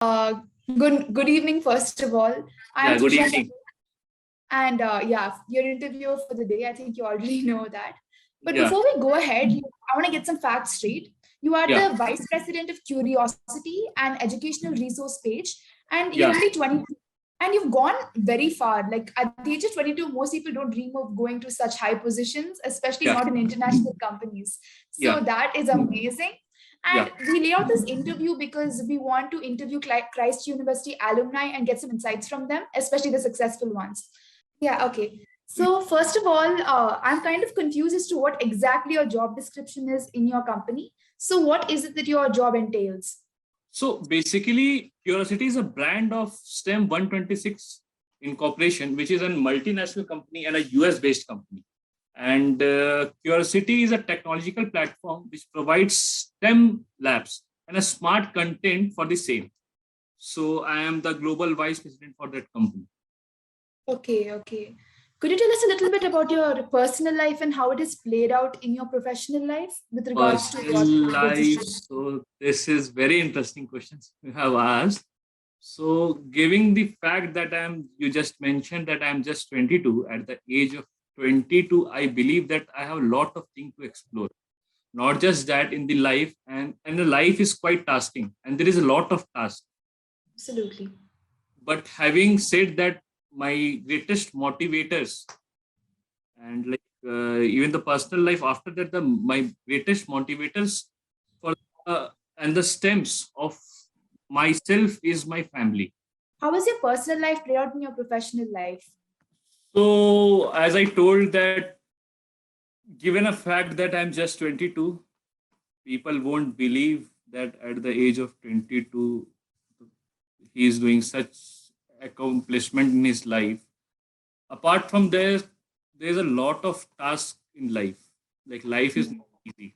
Uh, good evening, first of all. I'm Yeah, good Thrisha, evening. and your interviewer for the day. I think you already know that. But Yeah, before we go ahead, I want to get some facts straight. You are yeah, the vice president of Qrocity and educational resource page, and you're yeah, only 22. And you've gone very far. Like at the age of 22, most people don't dream of going to such high positions, especially yeah, not in international companies. yeah, So that is amazing. yeah. And we lay out this interview because we want to interview Christ University alumni and get some insights from them, especially the successful ones. Yeah, okay. So, first of all, I'm kind of confused as to what exactly your job description is in your company. So, what is it that your job entails? So basically, Qrocity is a brand of STEM 126 Incorporation, which is a multinational company and a US based company. And Qrocity is a technological platform which provides STEM labs and a smart content for the same. So I am the global vice president for that company. Okay, okay. Could you tell us a little bit about your personal life and how it is played out in your professional life with regards to your Personal life. position? So this is very interesting questions you have asked. So giving the fact that you just mentioned that I'm just 22, at the age of 22, I believe that I have a lot of things to explore. Not just that in the life, and the life is quite tasking, and there is a lot of tasks. Absolutely. But having said that, my greatest motivators and even the personal life after that, the my greatest motivators for and the stems of myself is my family. How was your personal life played out in your professional life? So as I told that, given a fact that I'm just 22, people won't believe that at the age of 22 he is doing such accomplishment in his life. Apart from there, there's a lot of tasks in life. Like life is not easy.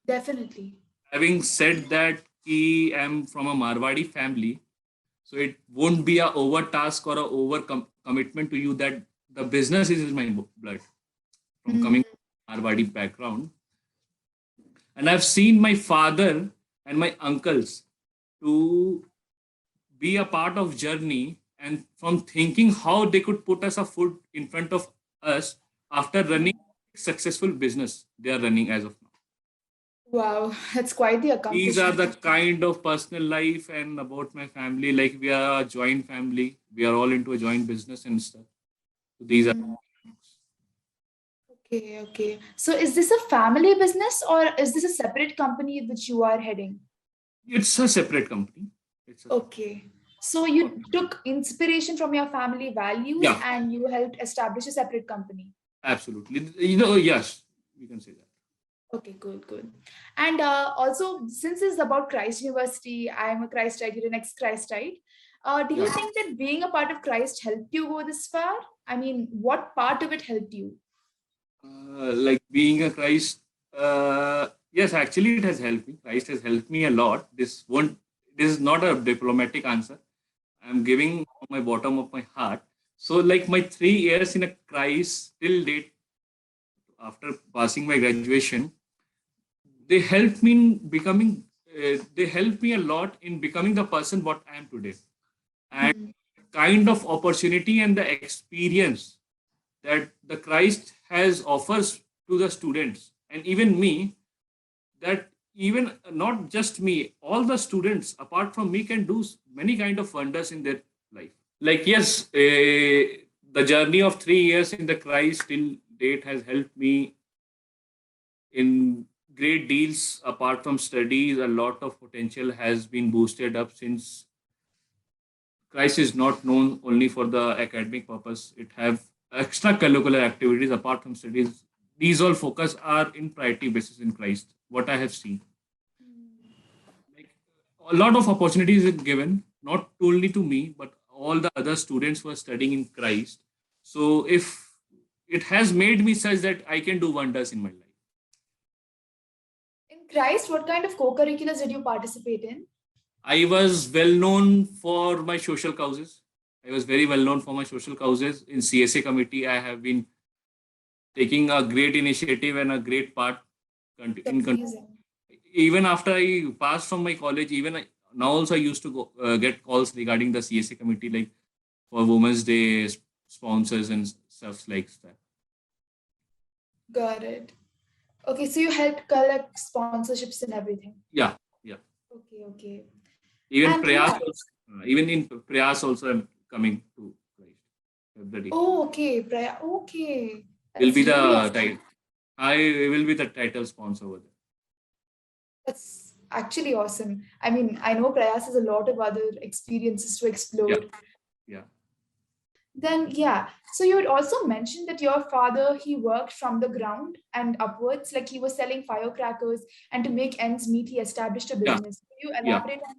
Definitely. Having said that, I am from a Marwadi family, so it won't be a over task or a over commitment to you that the business is in my blood from coming from Marwadi background. And I've seen my father and my uncles to be a part of journey and from thinking how they could put us a food in front of us after running successful business they are running as of now. Wow, that's quite the These are the accomplishment. kind of personal life and about my family. Like we are a joint family. We are all into a joint business and stuff. So these are Okay, okay. So is this a family business or is this a separate company which you are heading? it's a separate company. It's a Okay. So you took inspiration from your family values yeah, and you helped establish a separate company. absolutely. Yes, we can say that. Okay, good, good. And also, since it's about Christ University, I'm a Christite, you're an ex-Christite. Do you Yeah. think that being a part of Christ helped you go this far? I mean, what part of it helped you? Like being a Christ, yes, actually it has helped me. Christ has helped me a lot. This is not a diplomatic answer. I'm giving from my bottom of my heart. So like my 3 years in a Christ till date after passing my graduation, they helped me in becoming, they helped me a lot in becoming the person what I am today. And Hmm. kind of opportunity and the experience that the Christ has offers to the students and even me, that even not just me, all the students apart from me can do many kind of wonders in their life. Like yes, the journey of 3 years in the Christ till date has helped me in great deals. Apart from studies, a lot of potential has been boosted up since Christ is not known only for the academic purpose. It have extracurricular activities apart from studies. These all focus are in priority basis in Christ. What I have seen, like a lot of opportunities are given, not only to me but all the other students who are studying in Christ. So if it has made me such that I can do wonders in my life. In Christ, what kind of co-curriculars did you participate in? I was well known for my social causes. I was very well known for my social causes. In CSA committee, I have been taking a great initiative and a great part That's amazing. even after I passed from my college, even now also I used to get calls regarding the CSA committee, like for Women's Day sponsors and stuff like that. Got it. Okay, so you helped collect sponsorships and everything. Yeah, yeah. Okay. Even And Prayas yeah. also, even in Prayas also I'm coming to Christ February. Oh, okay. Okay. Will be That's really the awesome. title. I will be the title sponsor over there. That's actually awesome. I mean, I know Prayas has a lot of other experiences to explore. Yeah, yeah. Then, yeah. So you had also mentioned that your father, he worked from the ground and upwards, like he was selling firecrackers, and to make ends meet, he established a Yeah, business. Could you yeah. elaborate on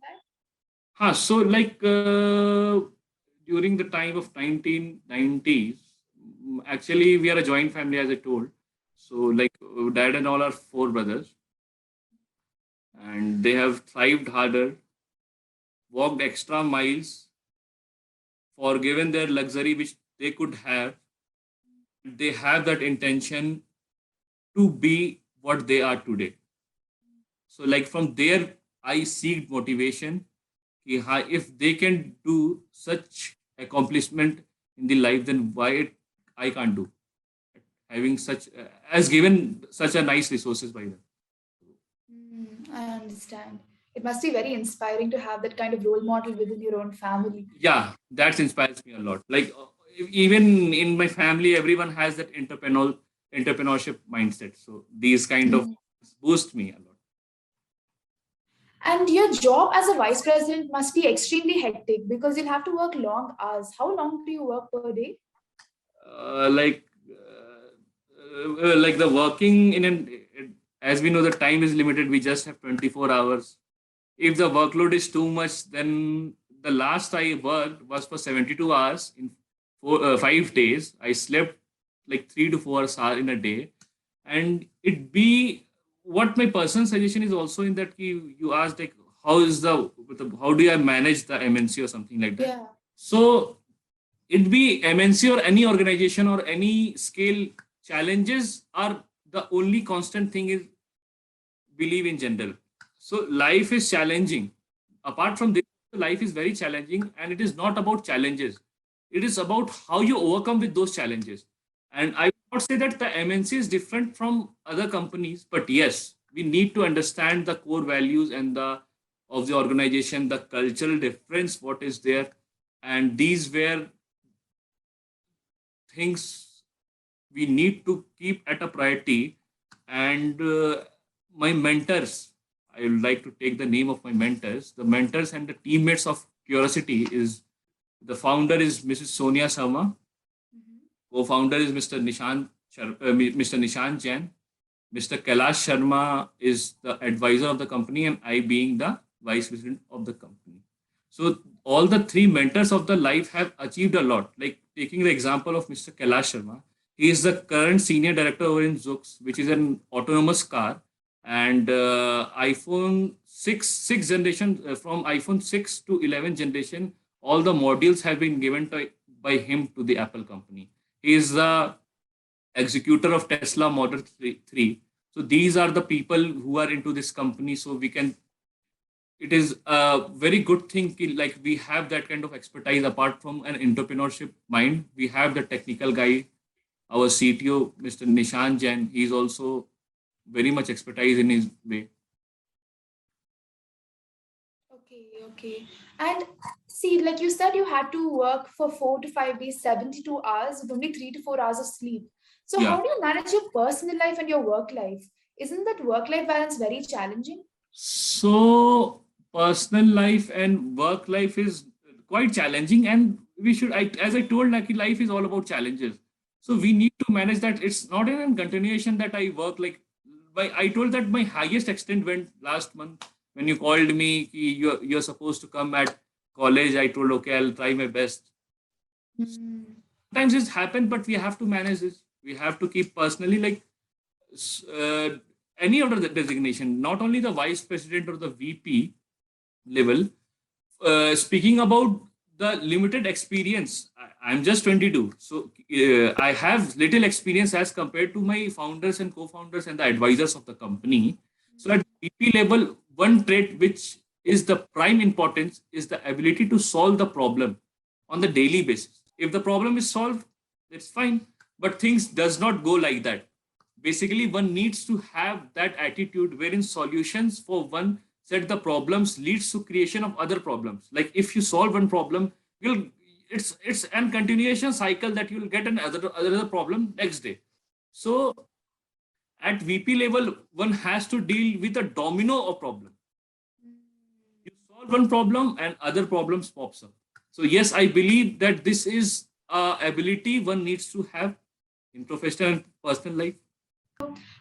that? So like during the time of 1990s, actually we are a joint family as I told. So like dad and all are four brothers, and they have thrived harder, walked extra miles, forgiven their luxury which they could have. They have that intention to be what they are today. So like from there, I seek motivation. If they can do such accomplishment in the life, then why I can't do? Having such as given such a nice resources by them. I understand. It must be very inspiring to have that kind of role model within your own family. Yeah, that inspires me a lot. Like even in my family, everyone has that entrepreneurship mindset. So these kind of boost me a lot. And your job as a vice president must be extremely hectic because you'll have to work long hours. How long do you work per day? Like the working in an, as we know the time is limited, we just have 24 hours. If the workload is too much, then the last I worked was for 72 hours in 5 days. I slept like 3 to 4 hours in a day. And it be what my personal suggestion is also in that you asked like how do I manage the MNC or something like that. Yeah. So it be MNC or any organization or any scale, challenges are the only constant thing is believe in general. So life is challenging. Apart from this, life is very challenging, and it is not about challenges. It is about how you overcome with those challenges. And I would not say that the MNC is different from other companies, but yes, we need to understand the core values and the of the organization, the cultural difference, what is there, and these were things we need to keep at a priority. And my mentors, I would like to take the name of my mentors. The mentors and the teammates of Qrocity is the founder is Mrs. Sonia Sharma, co-founder is Mr. Nishant Jain, Mr. Kailash Sharma is the advisor of the company, and I being the vice president of the company. So all the three mentors of the life have achieved a lot. Like taking the example of Mr. Kailash Sharma, he is the current senior director over in Zoox, which is an autonomous car, and iPhone 6 generation from iPhone 6 to 11 generation, all the modules have been given by him to the Apple company. He is the executor of Tesla Model 3. So these are the people who are into this company. So we can, it is a very good thing like we have that kind of expertise apart from an entrepreneurship mind. We have the technical guy, our CTO, Mr. Nishant Jain. He's also very much expertise in his way. Okay. And see, like you said, you had to work for 4 to 5 days, 72 hours with only 3 to 4 hours of sleep. So, Yeah. how do you manage your personal life and your work life? Isn't that work life balance very challenging? So personal life and work life is quite challenging, and we should, as I told, like life is all about challenges. So we need to manage that. It's not in continuation that I work like. I told that my highest extent went last month when you called me. You're supposed to come at college. I told okay, I'll try my best. Sometimes it's happened, but we have to manage this. We have to keep personally like uh, any other designation, not only the vice president or the VP level. Speaking about the limited experience, I'm just 22, so I have little experience as compared to my founders and co-founders and the advisors of the company. So at VP level, one trait which is the prime importance is the ability to solve the problem on the daily basis. If the problem is solved, that's fine. But things does not go like that. Basically, one needs to have that attitude wherein solutions for one set the problems leads to creation of other problems. Like if you solve one problem, you'll it's an continuation cycle that you will get another problem next day. So at VP level, one has to deal with a domino of problem. You solve one problem and other problems pops up. So yes, I believe that this is a ability one needs to have in professional and personal life.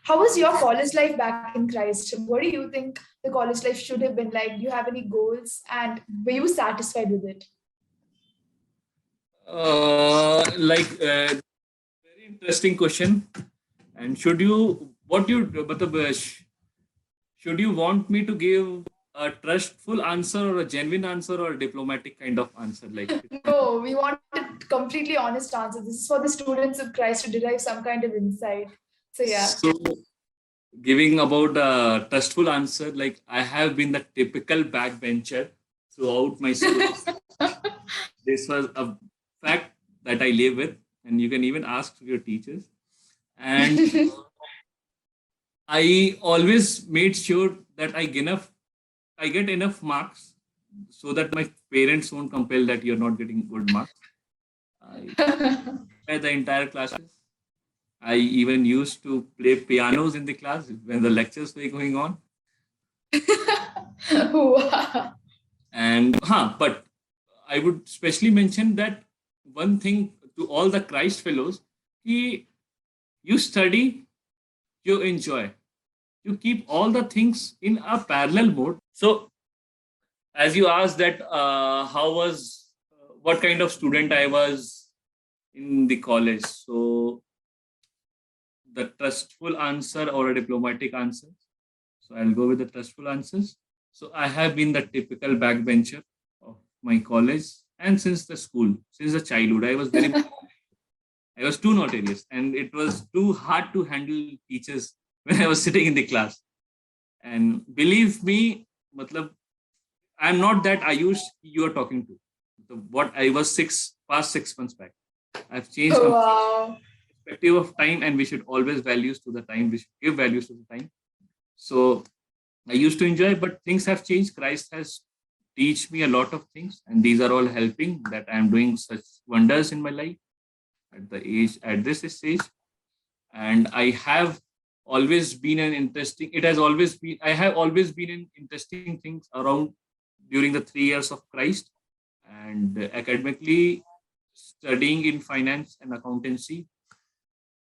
How was your college life back in Christ? What do you think the college life should have been like? Do you have any goals and were you satisfied with it? Very interesting question. And should you want me to give a trustful answer or a genuine answer or a diplomatic kind of answer? Like No, we want a completely honest answer. This is for the students of Christ to derive some kind of insight. So yeah. So giving about a trustful answer, like I have been the typical backbencher throughout my school. This was a fact that I live with, and you can even ask your teachers. And I always made sure that I get enough marks so that my parents won't compel that you're not getting good marks. I the entire classes. I even used to play pianos in the class when the lectures were going on. Wow. And but I would specially mention that one thing to all the Christ fellows, you study, you enjoy, you keep all the things in a parallel mode. So as you asked that what kind of student I was in the college. So the trustful answer or a diplomatic answer. So I'll go with the trustful answers. So I have been the typical backbencher of my college, and since the school, since the childhood, I was too notorious, and it was too hard to handle teachers when I was sitting in the class. And believe me, matlab, I'm not that Ayush you are talking to. What I was past 6 months back. I've changed Wow. perspective of time, and we should always values to the time. We should give values to the time. So I used to enjoy, but things have changed. Christ has teach me a lot of things, and these are all helping that I'm doing such wonders in my life at this stage. And I have always been an interesting. It has always been. I have always been in interesting things around during the 3 years of Christ, and academically studying in finance and accountancy.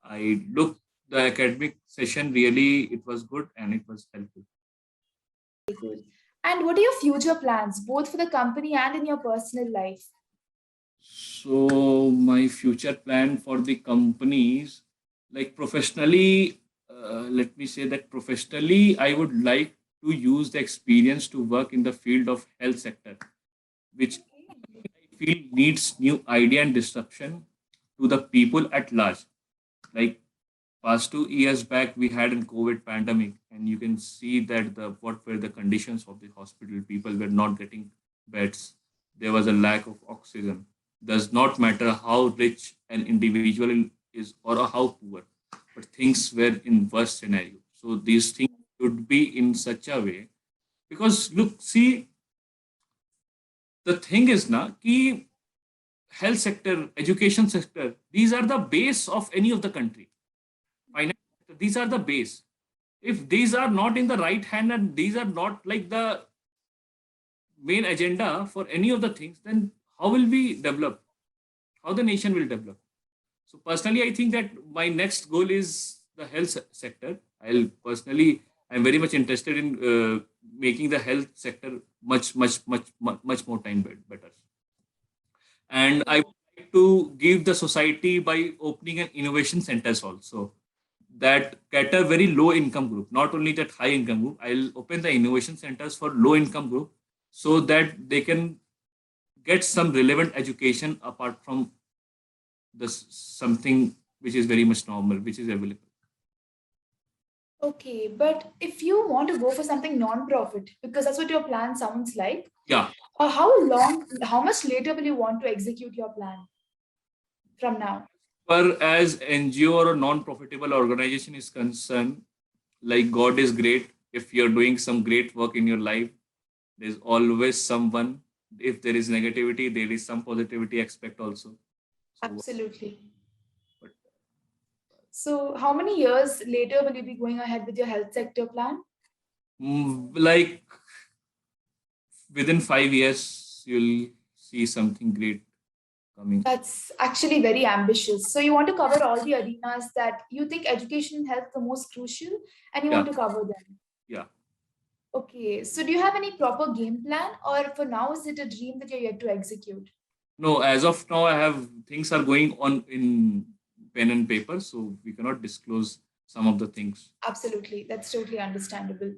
I looked the academic session really. It was good and it was helpful. And what are your future plans, both for the company and in your personal life? So my future plan for the companies, like professionally, let me say that professionally, I would like to use the experience to work in the field of health sector, which I feel needs new idea and disruption to the people at large. Like past 2 years back, we had a COVID pandemic, and you can see that what were the conditions of the hospital. People were not getting beds. There was a lack of oxygen. Does not matter how rich an individual is or how poor, but things were in worst scenario. So these things should be in such a way, because look, see, the thing is na ki health sector, education sector, these are the base of any of the country. Finance sector, these are the base. If these are not in the right hand and these are not like the main agenda for any of the things, then how will we develop? How the nation will develop? So personally, I think that my next goal is the health sector. I'm very much interested in making the health sector much more better. And I would like to give the society by opening an innovation centers also that cater very low income group, not only that high income group. I'll open the innovation centers for low income group so that they can get some relevant education apart from something which is very much normal, which is available. Okay, but if you want to go for something non-profit, because that's what your plan sounds like, Yeah. how much later will you want to execute your plan from now? For as NGO or a non-profitable organization is concerned, like God is great. If you're doing some great work in your life, there's always someone. If there is negativity, there is some positivity aspect also. So, Absolutely. but So, how many years later will you be going ahead with your health sector plan? like within 5 years, you'll see something great coming. That's actually very ambitious. So, you want to cover all the arenas that you think education and health the most crucial, and you Yeah, want to cover them. yeah. Okay, so do you have any proper game plan, or for now, is it a dream that you're yet to execute? No, as of now, I have things are going on in pen and paper, so we cannot disclose some of the things. Absolutely, that's totally understandable.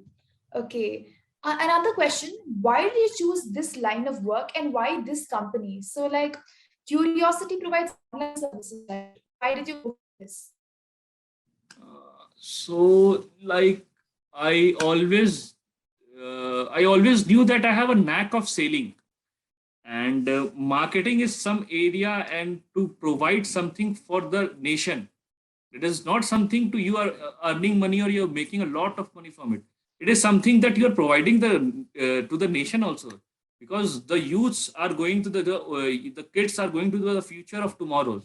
Okay, another question: why did you choose this line of work, and why this company? So, like, Curiosity provides online services, right? Why did you go for this? So, like, I always, I always knew that I have a knack of selling, and marketing is some area, and to provide something for the nation. It is not something to you are earning money or you're making a lot of money from it. It is something that you are providing to the nation also, because the youths are going to the kids are going to the future of tomorrow.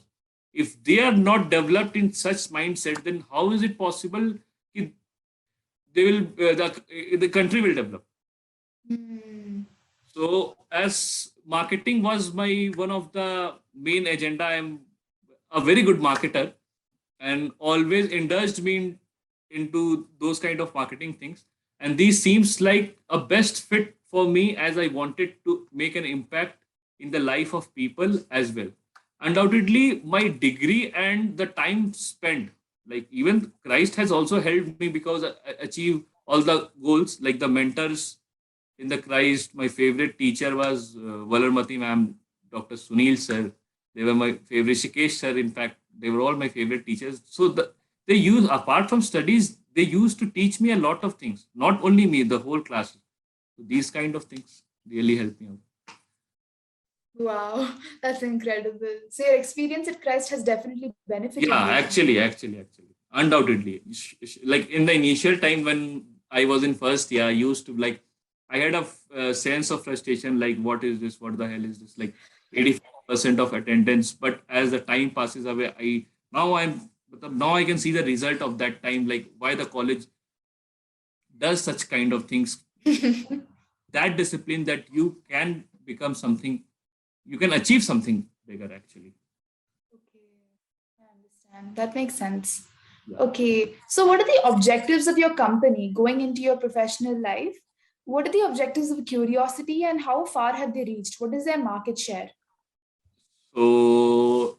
If they are not developed in such mindset, then how is it possible that they will the country will develop? Hmm. So as marketing was my one of the main agenda, I am a very good marketer and always indulged me into those kind of marketing things. And these seems like a best fit for me, as I wanted to make an impact in the life of people as well. Undoubtedly, my degree and the time spent, like even Christ has also helped me because I achieve all the goals, like the mentors in the Christ. My favorite teacher was Valarmati ma'am, Dr. Sunil sir. They were my favorite. Rishikesh sir, in fact, they were all my favorite teachers. So they use, apart from studies, they used to teach me a lot of things. Not only me, the whole class. So these kind of things really help me out. Wow, that's incredible. So your experience at Christ has definitely benefited Yeah, you. actually, undoubtedly. Like in the initial time when I was in first year, I used to like, I had a sense of frustration, like, what is this? What the hell is this? Like 85% of attendance. But as the time passes away, now I can see the result of that time, like why the college does such kind of things. That discipline that you can become something, you can achieve something bigger actually. Okay, I understand. That makes sense. Yeah. Okay, so what are the objectives of your company going into your professional life? What are the objectives of Curiosity and how far have they reached? What is their market share? So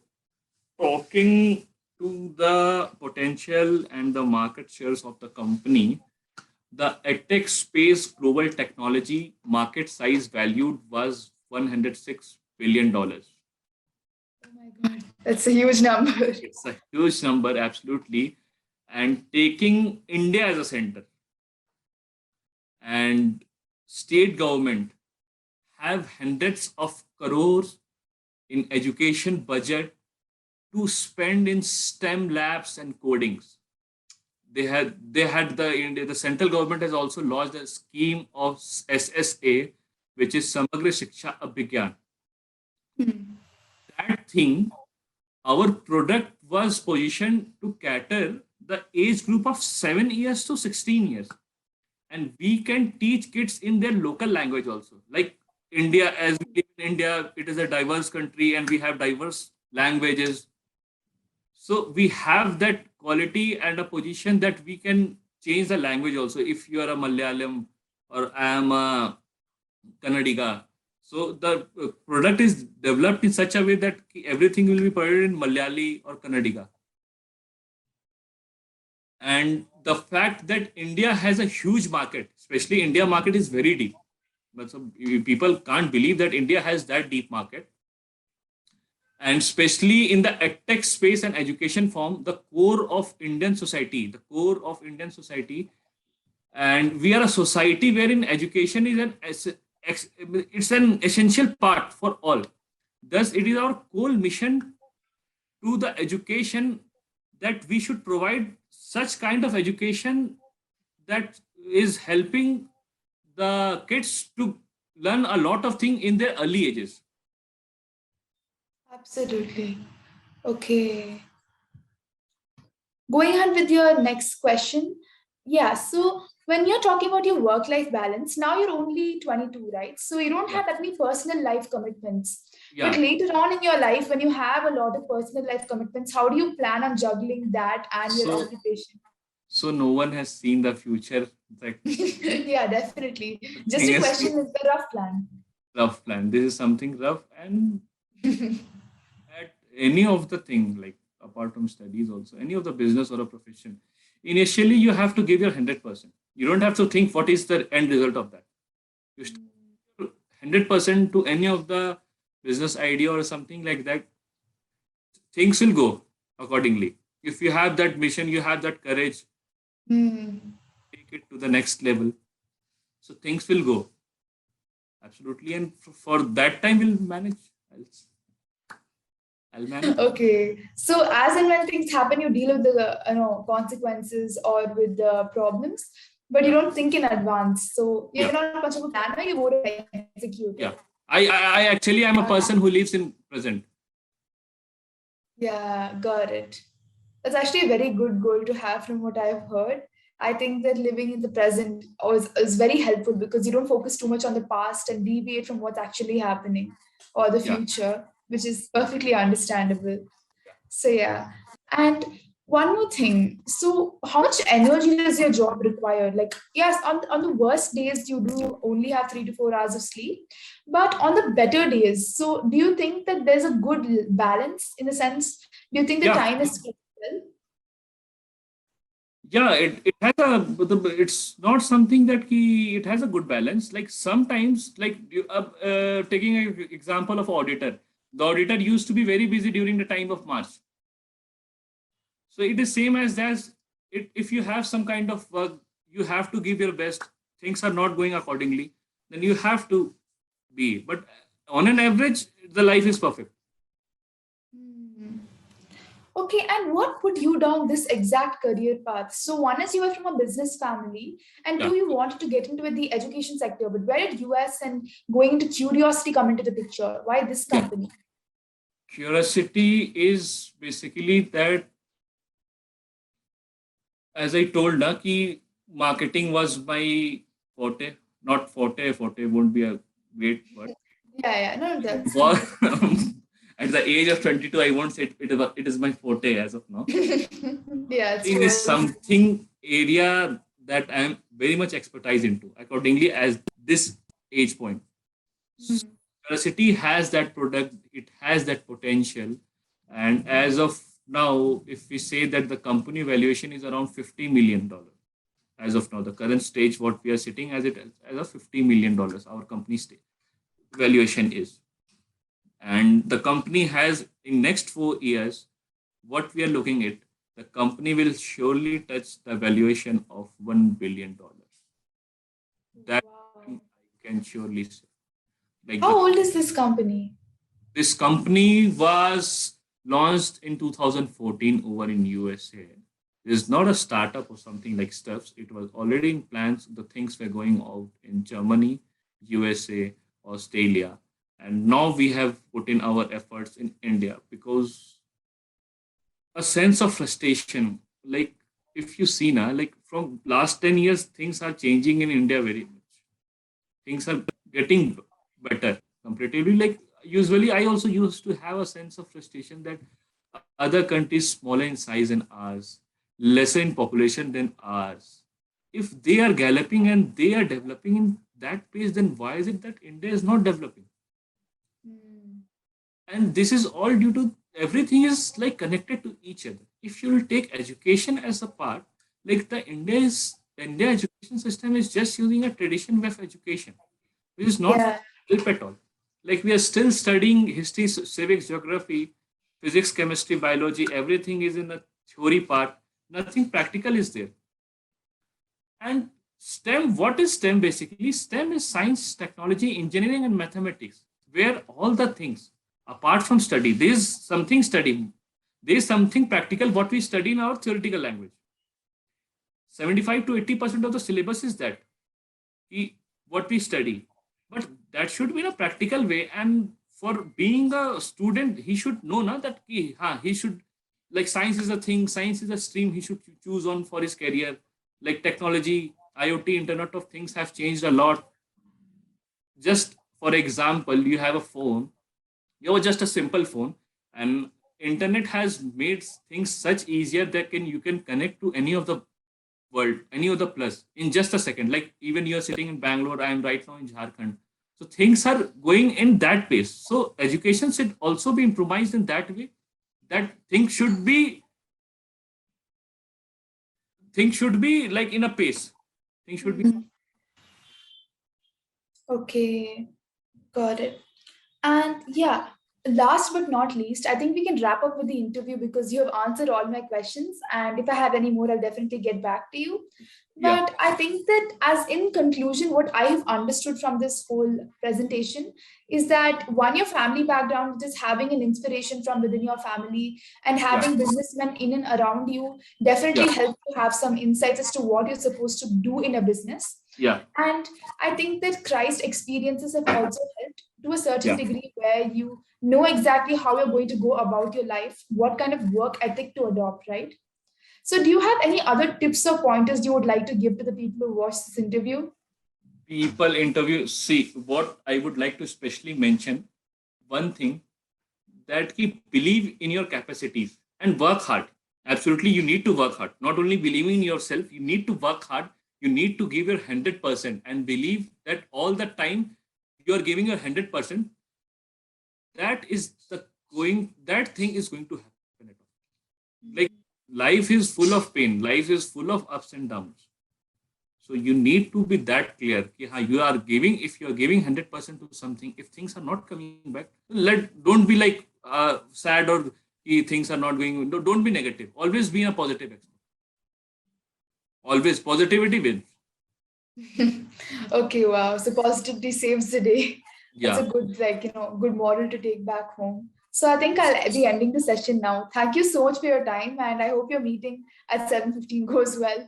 talking to the potential and the market shares of the company, the edtech space global technology market size valued was $106 billion. Oh my God, that's a huge number. It's a huge number, absolutely. And taking India as a center, and state government have hundreds of crores in education budget to spend in STEM labs and codings. They had the central government has also launched a scheme of SSA, which is Samagra Shiksha Abhigyan. Hmm. That thing, our product was positioned to cater the age group of 7 years to 16 years, and we can teach kids in their local language also. Like India, as we live in India, it is a diverse country, and we have diverse languages. So we have that quality and a position that we can change the language also. If you are a Malayalam or I am a Kannadiga, so the product is developed in such a way that everything will be provided in Malayali or Kannadiga. And the fact that India has a huge market, especially India market is very deep. But so people can't believe that India has that deep market. and especially in the edtech space and education form, the core of Indian society, and we are a society wherein education is it's an essential part for all. Thus, it is our core mission to the education that we should provide such kind of education that is helping the kids to learn a lot of things in their early ages. Absolutely. Okay. Going on with your next question. Yeah, so when you're talking about your work life balance, now you're only 22, right? So you don't Yeah, have that many personal life commitments. But yeah. later on in your life, when you have a lot of personal life commitments, how do you plan on juggling that and your So, occupation? so no one has seen the future. Like, Yeah, definitely. the Just thing a is, question is the rough plan. rough plan. This is something rough, and at any of the thing, like apart from studies, also any of the business or a profession, initially you have to give your 100%. You don't have to think what is the end result of that. You start 100% to any of the business idea or something like that. Things will go accordingly. If you have that mission, you have that courage, Hmm. take it to the next level. So things will go absolutely, and for that time we'll manage. I'll, I'll manage. Okay. So as and when things happen, you deal with the consequences or with the problems, but you Yeah, don't think in advance. So you're yeah, not much of a planner. You more of an executor. yeah. I actually I'm a Uh, person who lives in present. yeah, got it. That's actually a very good goal to have from what I've heard. I think that living in the present is very helpful because you don't focus too much on the past and deviate from what's actually happening or the Yeah, future, which is perfectly understandable. yeah. So yeah. And one more thing. So how much energy does your job require? Like, yes, on the worst days you do only have 3 to 4 hours of sleep, but on the better days, so do you think that there's a good balance in the sense, do you think the Yeah, time is spent well? yeah. It has it's not something that it has a good balance. Like sometimes, like taking an example of auditor, the auditor used to be very busy during the time of March. So it is same as that. If you have some kind of work, you have to give your best. Things are not going accordingly, then you have to be. But on an average, the life is perfect. Hmm. Okay, and what put you down this exact career path? So one is you were from a business family, and Yeah. two, you wanted to get into the education sector. But where did US and going into Curiosity come into the picture? Why this Yeah. company? Curiosity is basically that, as I told, ki marketing was my forte. Not forte. Forte won't be a great word. Yeah, yeah, no, that's For completely at the age of 22, I won't say it is my forte as of now. yeah, it's Marketing is true. something area that I am very much expertise into. Accordingly, as this age point, Hmm. Curiosity has that product. It has that potential, and as of now, if we say that the company valuation is around $50 million, as of now, the current stage, what we are sitting as it as a $50 million, our company valuation is, and the company has in next 4 years, what we are looking at, the company will surely touch the valuation of $1 billion. That Wow. I can surely say. Like How old is this company? this company was launched in 2014 over in USA. It's not a startup or something like stuffs. It was already in plans. The things were going out in Germany, USA, Australia. And now we have put in our efforts in India because a sense of frustration. Like if you see now, like from last 10 years, things are changing in India very much. Things are getting better comparatively. Like usually, I also used to have a sense of frustration that other countries smaller in size than ours, lesser in population than ours. If they are galloping and they are developing in that pace, then why is it that India is not developing? Hmm. And this is all due to everything is like connected to each other. If you will take education as a part, like the India education system is just using a tradition of education, which is not Yeah. help at all. Like we are still studying history, civics, geography, physics, chemistry, biology. Everything is in the theory part. Nothing practical is there. And STEM, what is STEM basically? STEM is science, technology, engineering, and mathematics, where all the things, apart from study, there's something study, there's something practical what we study in our theoretical language. 75 to 80% of the syllabus is that what we study. But that should be in a practical way. And for being a student, he should know na, that he should, like science is a thing, science is a stream he should choose on for his career. Like technology, IoT, Internet of Things have changed a lot. Just for example, you have a phone, you have just a simple phone, and internet has made things such easier that you can connect to any of the world, any of the plus in just a second. Like even you're sitting in Bangalore, I am right now in Jharkhand. So things are going in that pace. So education should also be improvised in that way. That things should be like in a pace. Things should be. Okay, got it. And yeah, last but not least, I think we can wrap up with the interview because you have answered all my questions. And if I have any more, I'll definitely get back to you. Yeah, But I think that, as in conclusion, what I have understood from this whole presentation is that one, your family background, just having an inspiration from within your family and yeah, having businessmen in and around you yeah, definitely helps you have some insights as to what you're supposed to do in a business. yeah, And I think that Christ experiences have also helped to a certain yeah. degree where you know exactly how you're going to go about your life, what kind of work ethic to adopt, right? So, do you have any other tips or pointers you would like to give to the people who watch this interview? People interview. See, what I would like to especially mention one thing, that keep believe in your capacities and work hard. Absolutely, you need to work hard. Not only believing in yourself, you need to work hard. You need to give your 100% and believe that all the time you are giving your 100%. That is the going. That thing is going to happen. Like life is full of pain. Life is full of ups and downs. So you need to be that clear. Ki, you are giving. If you are giving 100% to something, if things are not coming back, don't be like sad or things are not going. Don't be negative. Always be a positive. Always positivity wins. Okay, wow. So positivity saves the day. That's a Yeah. good, good model to take back home. So I think I'll be ending the session now. Thank you so much for your time, and I hope your meeting at 7:15 goes well.